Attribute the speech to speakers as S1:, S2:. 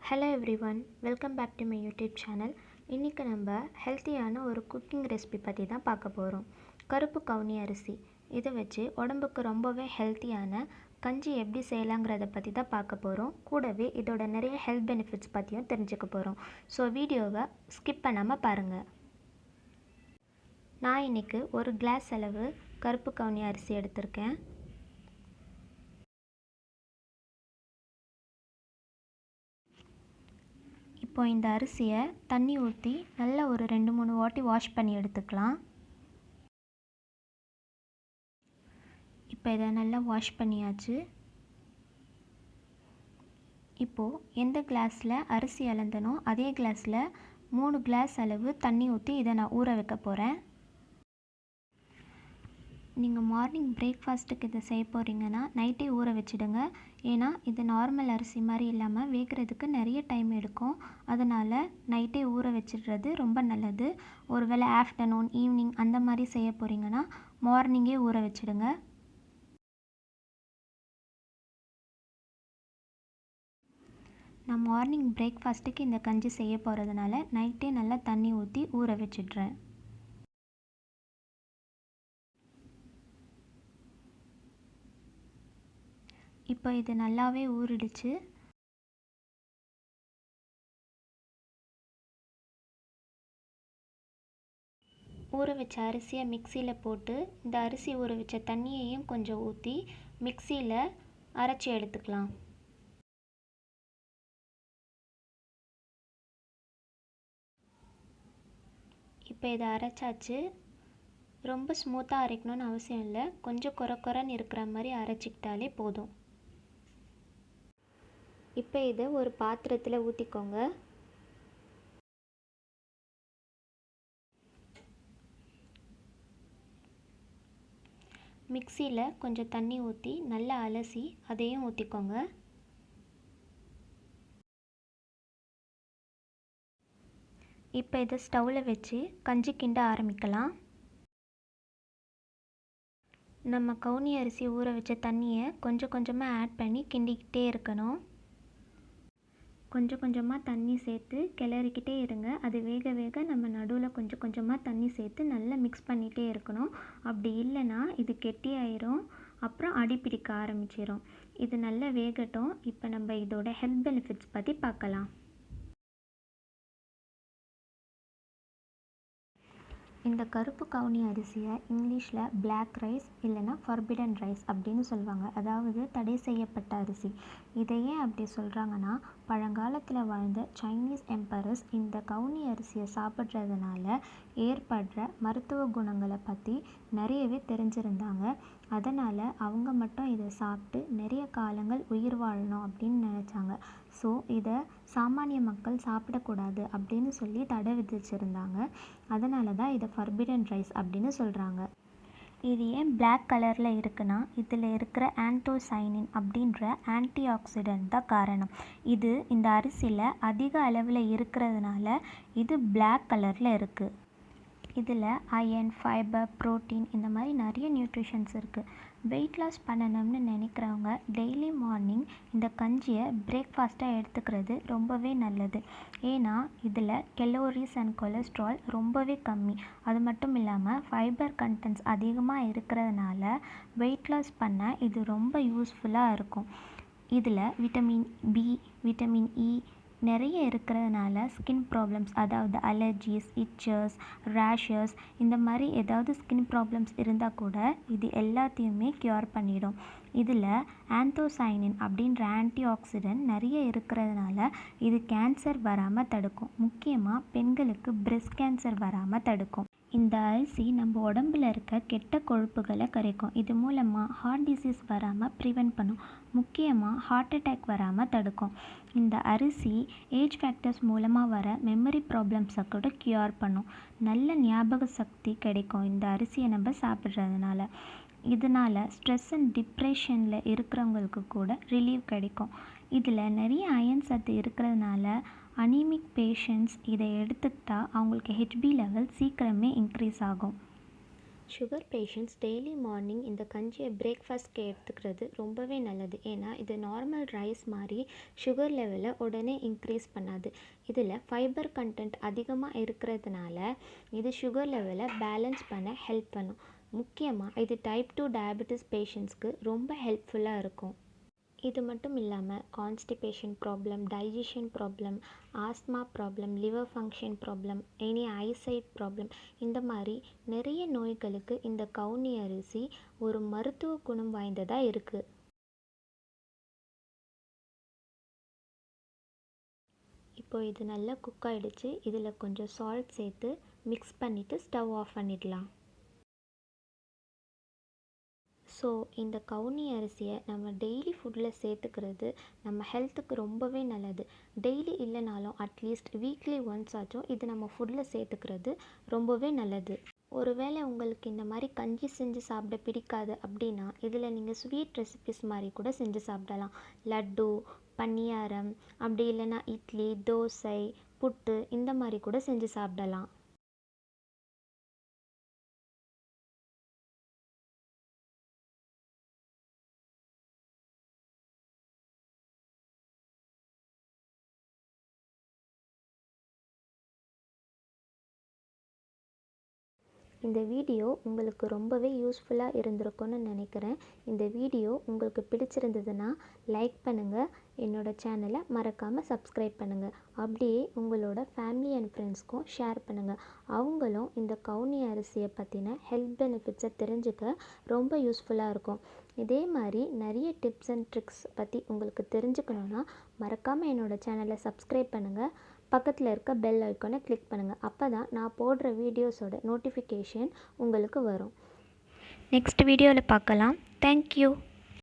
S1: Hello everyone, welcome back to my YouTube channel. இன்றைக்கி நம்ம ஹெல்த்தியான ஒரு குக்கிங் ரெசிபி பற்றி தான் பார்க்க போகிறோம். கருப்பு கவுனி அரிசி இதை வச்சு உடம்புக்கு ரொம்பவே ஹெல்த்தியான கஞ்சி எப்படி செய்யலாங்கிறத பற்றி தான் பார்க்க போகிறோம். கூடவே இதோட நிறைய ஹெல்த் பெனிஃபிட்ஸ் பற்றியும் தெரிஞ்சுக்க போகிறோம். ஸோ வீடியோவை ஸ்கிப் பண்ணாமல் பாருங்கள். நான் இன்றைக்கி ஒரு கிளாஸ் அளவு கருப்பு கவுனி அரிசி எடுத்திருக்கேன். இப்போ இந்த அரிசியை தண்ணி ஊற்றி நல்லா ஒரு 2-3 வாட்டி வாஷ் பண்ணி எடுத்துக்கலாம். இப்போ இதை நல்லா வாஷ் பண்ணியாச்சு. இப்போது எந்த கிளாஸில் அரிசி அளந்தனோ அதே கிளாஸில் 3 கிளாஸ் அளவு தண்ணி ஊற்றி இதை நான் ஊற வைக்க போகிறேன். நீங்கள் மார்னிங் பிரேக்ஃபாஸ்ட்டுக்கு இதை செய்ய போகிறீங்கன்னா நைட்டே ஊற வச்சுடுங்க. ஏன்னா இது நார்மல் அரிசி மாதிரி இல்லாமல் வேகிறதுக்கு நிறைய டைம் எடுக்கும். அதனால் நைட்டே ஊற வச்சிடுறது ரொம்ப நல்லது. ஒருவேளை ஆஃப்டர்நூன் ஈவினிங் அந்த மாதிரி செய்ய போகிறீங்கன்னா மார்னிங்கே ஊற வச்சுடுங்க. நான் மார்னிங் பிரேக்ஃபாஸ்ட்டுக்கு இந்த கஞ்சி செய்ய போகிறதுனால நைட்டே நல்லா தண்ணி ஊற்றி ஊற வச்சிடுறேன். இப்போ இது நல்லாவே ஊறிடுச்சு. ஊற வச்ச அரிசியை மிக்சியில் போட்டு இந்த அரிசி ஊற வச்ச தண்ணியையும் கொஞ்சம் ஊற்றி மிக்சியில் அரைச்சி எடுத்துக்கலாம். இப்போ இதை அரைச்சாச்சு. ரொம்ப ஸ்மூத்தாக அரைக்கணும்னு அவசியம் இல்லை. கொஞ்சம் கொரன்னு இருக்கிற மாதிரி அரைச்சிக்கிட்டாலே போதும். இப்போ இதை ஒரு பாத்திரத்தில் ஊற்றிக்கோங்க. மிக்சியில் கொஞ்சம் தண்ணி ஊற்றி நல்லா அலசி அதையும் ஊற்றிக்கோங்க. இப்போ இதை ஸ்டவ்வில் வச்சு கஞ்சி கிண்ட ஆரம்பிக்கலாம். நம்ம கவுனி அரிசி ஊற வச்ச தண்ணியை கொஞ்சம் கொஞ்சமாக ஆட் பண்ணி கிண்டிக்கிட்டே இருக்கணும். கொஞ்சம் கொஞ்சமாக தண்ணி சேர்த்து கிளறிக்கிட்டே இருங்க. அது வேக வேக நம்ம நடுவில் கொஞ்சம் கொஞ்சமாக தண்ணி சேர்த்து நல்லா மிக்ஸ் பண்ணிகிட்டே இருக்கணும். அப்படி இல்லைன்னா இது கெட்டியாயிரும், அப்புறம் அடி பிடிக்க ஆரம்பிச்சிடும். இது நல்லா வேகட்டும். இப்போ நம்ம இதோட ஹெல்த் பெனிஃபிட்ஸ் பற்றி பார்க்கலாம். இந்த கருப்பு கவுனி அரிசியை இங்கிலீஷில் பிளாக் ரைஸ் இல்லைன்னா ஃபர்பிடன் ரைஸ் அப்படின்னு சொல்லுவாங்க. அதாவது தடை செய்யப்பட்ட அரிசி. இதை ஏன் அப்படி சொல்கிறாங்கன்னா, பழங்காலத்தில் வாழ்ந்த சைனீஸ் எம்பரர்ஸ் இந்த கவுனி அரிசியை சாப்பிட்றதுனால ஏற்படுற மருத்துவ குணங்களை பற்றி நிறையவே தெரிஞ்சிருந்தாங்க. அதனால் அவங்க மட்டும் இதை சாப்பிட்டு நிறைய காலங்கள் உயிர் வாழணும் அப்படின்னு நினச்சாங்க. ஸோ இதை சாமானிய மக்கள் சாப்பிடக்கூடாது அப்படின்னு சொல்லி தடை விதிச்சிருந்தாங்க. அதனால தான் இதை ஃபர்பிடன் ரைஸ் அப்படின்னு சொல்கிறாங்க. இது ஏன் பிளாக் கலரில் இருக்குன்னா, இதில் இருக்கிற ஆன்டோசைனின் அப்படின்ற ஆன்டி ஆக்சிடென்ட் தான் காரணம். இது இந்த அரிசியில் அதிக அளவில் இருக்கிறதுனால இது பிளாக் கலரில் இருக்குது. இதில் அயன், ஃபைபர், ப்ரோட்டீன் இந்த மாதிரி நிறைய நியூட்ரிஷன்ஸ் இருக்குது. வெயிட் லாஸ் பண்ணணும்னு நினைக்கிறவங்க டெய்லி மார்னிங் இந்த கஞ்சியை பிரேக்ஃபாஸ்ட்டாக எடுத்துக்கிறது ரொம்பவே நல்லது. ஏன்னா இதில் கலோரிஸ் அண்ட் கொலஸ்ட்ரால் ரொம்பவே கம்மி. அது மட்டும் இல்லாமல் ஃபைபர் கண்டென்ட்ஸ் அதிகமாக இருக்கிறதுனால வெயிட் லாஸ் பண்ண இது ரொம்ப யூஸ்ஃபுல்லாக இருக்கும். இதில் விட்டமின் பி, விட்டமின் இ நிறைய இருக்கிறதுனால ஸ்கின் ப்ராப்ளம்ஸ், அதாவது அலர்ஜிஸ், இச்சர்ஸ், ரேஷஸ் இந்த மாதிரி ஏதாவது ஸ்கின் ப்ராப்ளம்ஸ் இருந்தால் கூட இது எல்லாத்தையுமே க்யூர் பண்ணிடும். இதில் ஆன்டோசைனின் அப்படின்ற ஆன்டி ஆக்சிடென்ட் நிறைய இருக்கிறதுனால இது கேன்சர் வராமல் தடுக்கும். முக்கியமாக பெண்களுக்கு பிரெஸ்ட் கேன்சர் வராமல் தடுக்கும். இந்த அரிசி நம்ம உடம்புல இருக்க கெட்ட கொழுப்புகளை கரைக்கும். இது மூலமாக ஹார்ட் டிசீஸ் வராமல் ப்ரிவென்ட் பண்ணும். முக்கியமாக ஹார்ட் அட்டாக் வராமல் தடுக்கும். இந்த அரிசி ஏஜ் ஃபேக்டர்ஸ் மூலமாக வர மெமரி ப்ராப்ளம்ஸை கூட க்யூர் பண்ணும். நல்ல ஞாபக சக்தி கிடைக்கும் இந்த அரிசியை நம்ம சாப்பிட்றதுனால. இதனால் ஸ்ட்ரெஸ் அண்ட் டிப்ரெஷனில் இருக்கிறவங்களுக்கு கூட ரிலீவ் கிடைக்கும். இதில் நிறைய அயன் சத்து இருக்கிறதுனால அனீமிக் பேஷண்ட்ஸ் இதை எடுத்துக்கிட்டால் அவங்களுக்கு ஹெச்பி லெவல் சீக்கிரமே இன்க்ரீஸ் ஆகும். சுகர் பேஷண்ட்ஸ் டெய்லி மார்னிங் இந்த கஞ்சியை பிரேக்ஃபாஸ்ட்க்கு எடுத்துக்கிறது ரொம்பவே நல்லது. ஏன்னா இது நார்மல் ரைஸ் மாதிரி சுகர் லெவலை உடனே இன்க்ரீஸ் பண்ணாது. இதில் ஃபைபர் கண்டென்ட் அதிகமாக இருக்கிறதுனால இது சுகர் லெவலை பேலன்ஸ் பண்ண ஹெல்ப் பண்ணும். முக்கியமாக இது டைப் 2 டயபெட்டிஸ் பேஷண்ட்ஸ்க்கு ரொம்ப ஹெல்ப்ஃபுல்லாக இருக்கும். இது மட்டும் இல்லாமல் constipation problem, digestion problem, asthma problem, liver function problem, any eyesight problem, இந்த மாதிரி நிறைய நோய்களுக்கு இந்த கவுனி அரிசி ஒரு மருத்துவ குணம் வாய்ந்ததாக இருக்குது. இப்போ இது நல்லா குக் ஆகிடுச்சு. இதில் கொஞ்சம் சால்ட் சேர்த்து மிக்ஸ் பண்ணிவிட்டு ஸ்டவ் ஆஃப் பண்ணிடலாம். ஸோ இந்த கவுனி அரிசியை நம்ம டெய்லி ஃபுட்டில் சேர்த்துக்கிறது நம்ம ஹெல்த்துக்கு ரொம்பவே நல்லது. டெய்லி இல்லைனாலும் அட்லீஸ்ட் வீக்லி ஒன்ஸ் ஆச்சும் இது நம்ம ஃபுட்டில் சேர்த்துக்கிறது ரொம்பவே நல்லது. ஒருவேளை உங்களுக்கு இந்த மாதிரி கஞ்சி செஞ்சு சாப்பிட பிடிக்காது அப்படின்னா இதில் நீங்கள் ஸ்வீட் ரெசிபிஸ் மாதிரி கூட செஞ்சு சாப்பிடலாம். லட்டு, பணியாரம், அப்படி இல்லைன்னா இட்லி, தோசை, புட்டு, இந்த மாதிரி கூட செஞ்சு சாப்பிடலாம். இந்த வீடியோ உங்களுக்கு ரொம்பவே யூஸ்ஃபுல்லாக இருந்திருக்கும்னு நினைக்கிறேன். இந்த வீடியோ உங்களுக்கு பிடிச்சிருந்ததுன்னா லைக் பண்ணுங்கள், என்னோடய சேனலை மறக்காமல் சப்ஸ்கிரைப் பண்ணுங்கள். அப்படியே உங்களோட ஃபேமிலி அண்ட் ஃப்ரெண்ட்ஸ்க்கும் ஷேர் பண்ணுங்கள். அவங்களும் இந்த கவுனி அரிசியை பற்றின ஹெல்த் பெனிஃபிட்ஸை தெரிஞ்சுக்க ரொம்ப யூஸ்ஃபுல்லாக இருக்கும். இதே மாதிரி நிறைய டிப்ஸ் அண்ட் ட்ரிக்ஸ் பற்றி உங்களுக்கு தெரிஞ்சுக்கணுன்னா மறக்காமல் என்னோடய சேனலை சப்ஸ்கிரைப் பண்ணுங்கள். பக்கத்தில் இருக்க பெல் ஐக்கானை கிளிக் பண்ணுங்கள். அப்போ தான் நான் போடுற வீடியோஸோட நோட்டிஃபிகேஷன் உங்களுக்கு வரும். நெக்ஸ்ட் வீடியோவில் பார்க்கலாம். தேங்க்யூ.